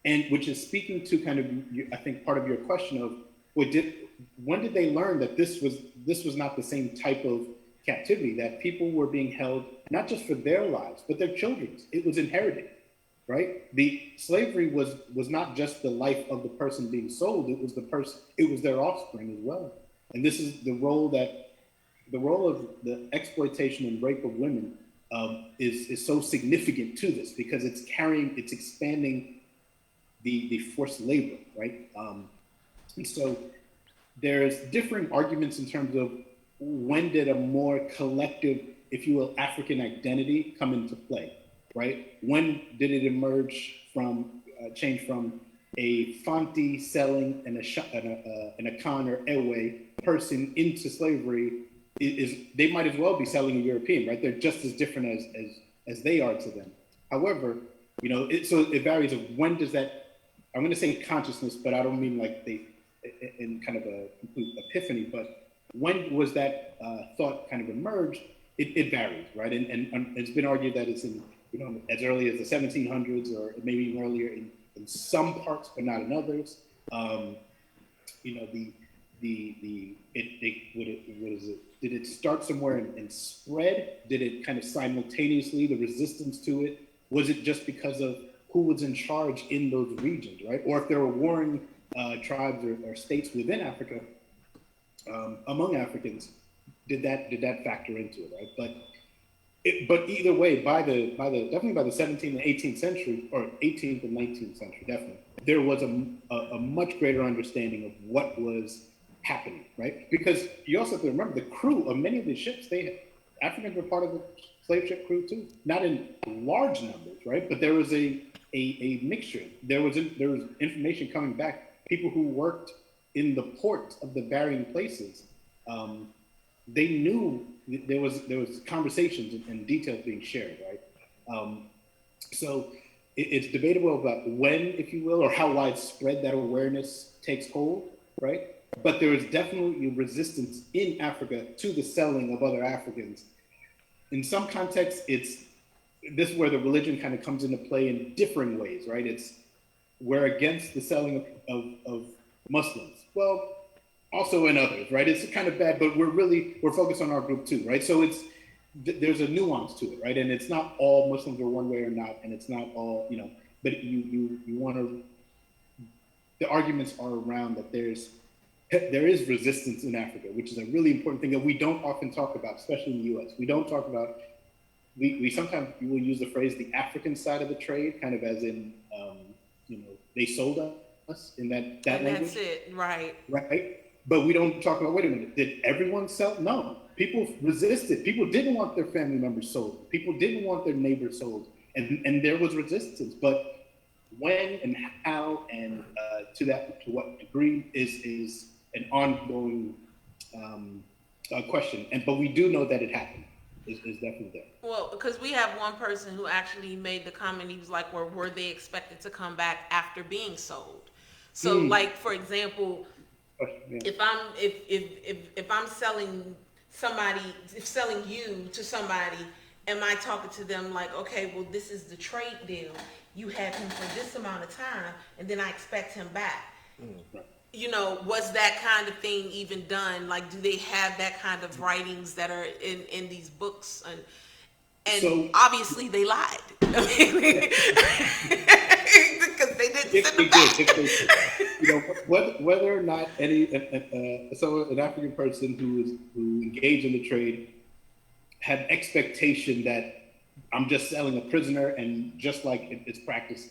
And which is speaking to kind of, I think, part of your question of, when did they learn that this was not the same type of captivity, that people were being held not just for their lives, but their children's. It was inherited. Right? The slavery was not just the life of the person being sold, it was their offspring as well. And this is the role of the exploitation and rape of women is so significant to this, because it's expanding the forced labor, right? And so there's different arguments in terms of when did a more collective, if you will, African identity come into play. Right? When did it emerge from, change from a Fanti selling an Akan or Ewe person into slavery? They might as well be selling a European, right? They're just as different as they are to them. However, so it varies of when does that, I'm going to say consciousness, but I don't mean like in kind of a complete epiphany, but when was that thought kind of emerged? It varies, right? And it's been argued that it's in, as early as the 1700s, or maybe even earlier in some parts, but not in others. Did it start somewhere and spread? Did it kind of simultaneously, the resistance to it? Was it just because of who was in charge in those regions, right? Or if there were warring tribes or states within Africa, among Africans, did that factor into it, right? But either way, definitely by the 17th and 18th century, or 18th and 19th century, definitely, there was a much greater understanding of what was happening, right? Because you also have to remember the crew of many of these ships, Africans were part of the slave ship crew too, not in large numbers, right? But there was a mixture. There was information coming back. People who worked in the ports of the varying places, they knew there was conversations and details being shared, right? So it's debatable about when, if you will, or how widespread that awareness takes hold, right? But there is definitely resistance in Africa to the selling of other Africans. In some contexts, this is where the religion kind of comes into play in differing ways, right? we're against the selling of Muslims. Well, also in others, right? It's kind of bad, but we're focused on our group too, right? So there's a nuance to it, right? And it's not all Muslims are one way or not, and it's not all, but you want to, the arguments are around that there is resistance in Africa, which is a really important thing that we don't often talk about, especially in the US. We don't talk about, we sometimes will use the phrase the African side of the trade, kind of as in, they sold us in that and language. That's it, right. Right? But we don't talk about, wait a minute, did everyone sell? No, people resisted. People didn't want their family members sold. People didn't want their neighbors sold. And there was resistance. But when and how and to what degree is an ongoing question. But we do know that it happened. Is definitely there. Well, because we have one person who actually made the comment. He was like, "Well, were they expected to come back after being sold?" So, like for example, if I'm selling you to somebody, am I talking to them like, okay, well, this is the trade deal. You have him for this amount of time, and then I expect him back. Was that kind of thing even done? Like, do they have that kind of writings that are in these books? And so, obviously they lied. I mean, because they didn't send them back. Whether or not an African person who engaged in the trade had expectation that I'm just selling a prisoner, and just like it's practiced,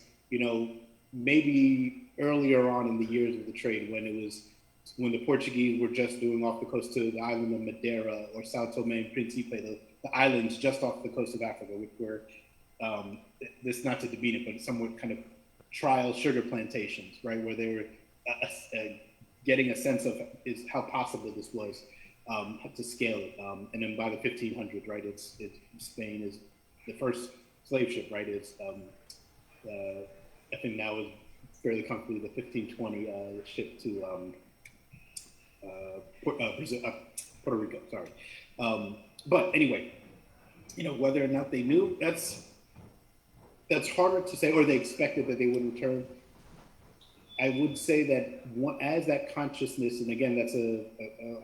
maybe earlier on in the years of the trade, when the Portuguese were just doing off the coast to the island of Madeira or Sao Tome and Principe, the islands just off the coast of Africa, which were, this not to demean it, but somewhat kind of trial sugar plantations, right, where they were getting a sense of how possible this was to scale it. And then by the 1500s, right, it's Spain is the first slave ship, right? It's I think now is fairly comfortably the 1520 ship to Puerto Rico. Sorry, but anyway, whether or not they knew, that's harder to say, or they expected that they would return. I would say that as that consciousness, and again, that's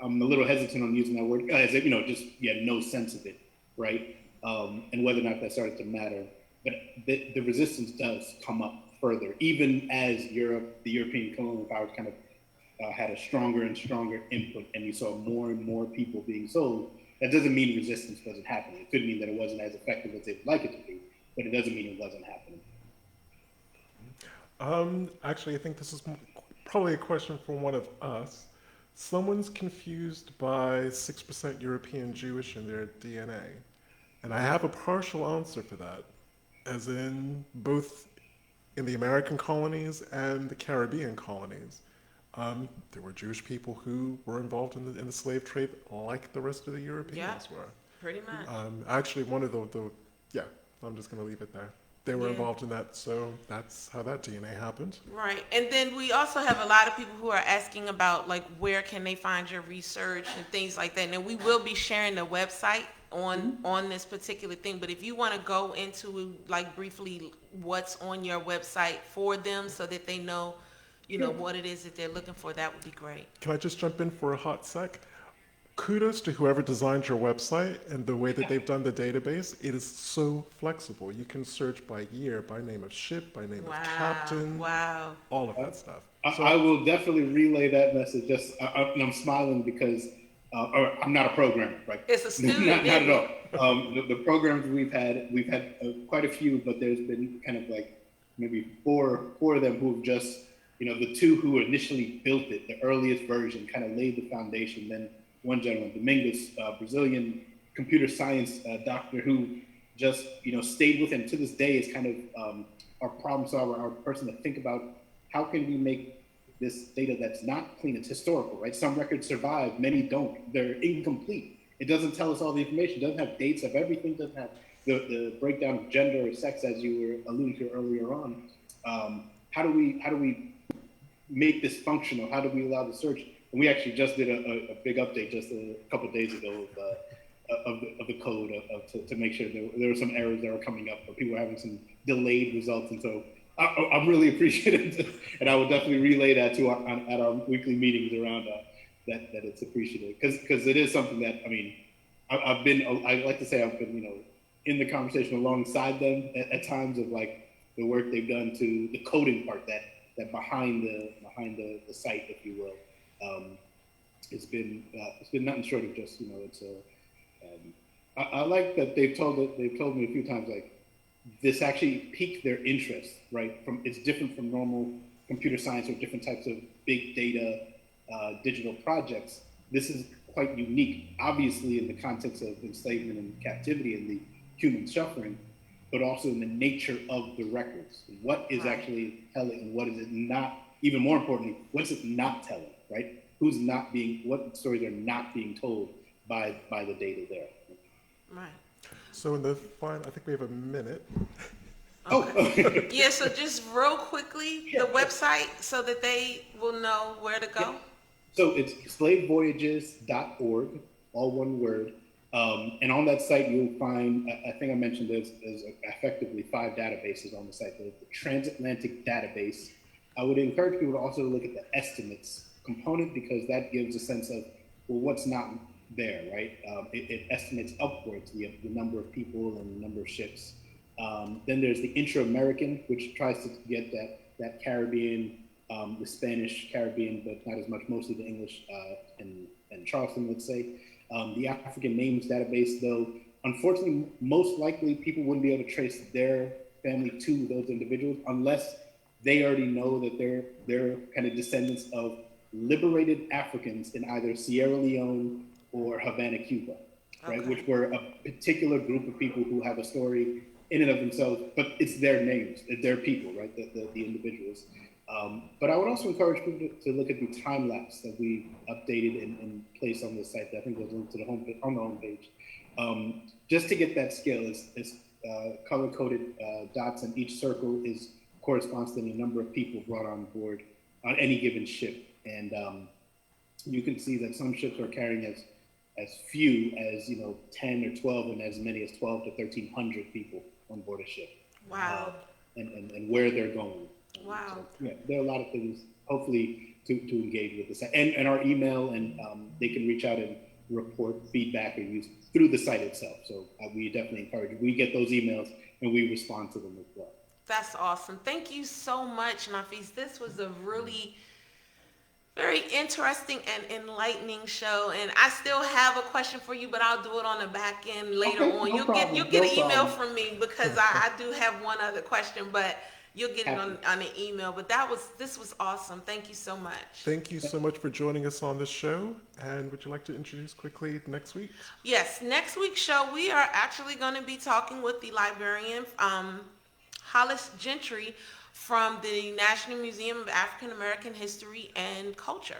I'm a little hesitant on using that word, as if, just you had no sense of it, right? And whether or not that started to matter, but the resistance does come up further, even as the European colonial powers kind of had a stronger and stronger input, and you saw more and more people being sold. That doesn't mean resistance wasn't happening. It could mean that it wasn't as effective as they'd like it to be, but it doesn't mean it wasn't happening. Actually, I think this is probably a question for one of us. Someone's confused by 6% European Jewish in their DNA. And I have a partial answer for that, as in both in the American colonies and the Caribbean colonies. There were Jewish people who were involved in the slave trade like the rest of the Europeans were. Pretty much. Actually, one of I'm just going to leave it there. They were involved in that, so that's how that DNA happened. Right. And then we also have a lot of people who are asking about, like, where can they find your research and things like that. And we will be sharing the website on this particular thing. But if you want to go into, like, briefly what's on your website for them so that they know, what it is that they're looking for, that would be great. Can I just jump in for a hot sec? Kudos to whoever designed your website and the way that they've done the database. It is so flexible. You can search by year, by name of ship, by name of captain, all of that stuff. I will definitely relay that message. I'm smiling because I'm not a programmer, right? It's a student. not at all. The programs we've had quite a few, but there's been kind of like maybe four of them who've just, the two who initially built it, the earliest version, kind of laid the foundation. Then one gentleman, Domingos, Brazilian computer science doctor, who just stayed with him to this day, is kind of our problem solver, our person to think about how can we make this data that's not clean. It's historical, right? Some records survive, many don't. They're incomplete. It doesn't tell us all the information. It doesn't have dates of everything. It doesn't have the breakdown of gender or sex, as you were alluding to earlier on. How do we make this functional? How do we allow the search? And we actually just did a big update just a couple of days ago of the code to make sure there were some errors that were coming up, but people were having some delayed results. And so I'm really appreciative, and I will definitely relay that to at our weekly meetings around that it's appreciated because it is something that I've been, I like to say I've been, in the conversation alongside them at times of like the work they've done to the coding part that behind the site, if you will. It's been nothing short of just, it's I like that they've told me a few times, like, this actually piqued their interest, right? It's different from normal computer science or different types of big data, digital projects. This is quite unique, obviously in the context of enslavement and captivity and the human suffering, but also in the nature of the records. What is actually telling and what is it not, even more importantly, what's it not telling, right? What stories are not being told by the data there. Right. So in the final, I think we have a minute. Okay. Yeah, so just real quickly, the website so that they will know where to go. Yeah. So it's slavevoyages.org, all one word. And on that site, you'll find, I think I mentioned there's effectively 5 databases on the site. The transatlantic database. I would encourage people to also look at the estimates component because that gives a sense of, well, what's not there, right? It estimates upwards the number of people and the number of ships. Then there's the Intra-American, which tries to get that Caribbean, the Spanish Caribbean, but not as much, mostly the English and Charleston, let's say. The African names database, though, unfortunately, most likely people wouldn't be able to trace their family to those individuals unless they already know that they're kind of descendants of liberated Africans in either Sierra Leone or Havana, Cuba, right? Okay. Which were a particular group of people who have a story in and of themselves, but it's their names, their people, right? The individuals. But I would also encourage people to look at the time lapse that we updated and placed on the site. That I think was linked to the homepage, on the homepage, just to get that scale. It's color coded dots, and each circle corresponds to the number of people brought on board on any given ship. And you can see that some ships are carrying as few as 10 or 12, and as many as 12 to 1,300 people on board a ship. Wow. And where they're going. Wow. So, yeah, there are a lot of things, hopefully, to engage with the site. And our email, and they can reach out and report feedback or use through the site itself. So we definitely encourage you. We get those emails and we respond to them as well. That's awesome. Thank you so much, Nafees. This was a really very interesting and enlightening show. And I still have a question for you, but I'll do it on the back end later on. You'll get an email from me because I do have one other question, but you'll get it on an email. But this was awesome. Thank you so much. Thank you so much for joining us on this show. And would you like to introduce quickly next week? Yes, next week's show, we are actually going to be talking with the librarian, Hollis Gentry, from the National Museum of African American History and Culture.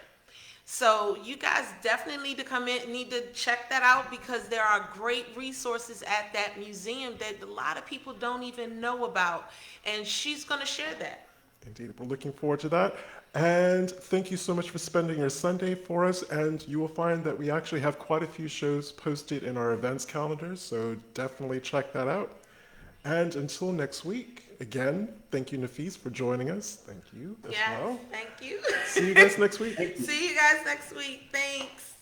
So you guys definitely need to check that out because there are great resources at that museum that a lot of people don't even know about. And she's going to share that. Indeed, we're looking forward to that. And thank you so much for spending your Sunday for us. And you will find that we actually have quite a few shows posted in our events calendar. So definitely check that out. And until next week, again, thank you, Nafees, for joining us. Thank you as well. Thank you. See you guys next week. See you guys next week. Thanks.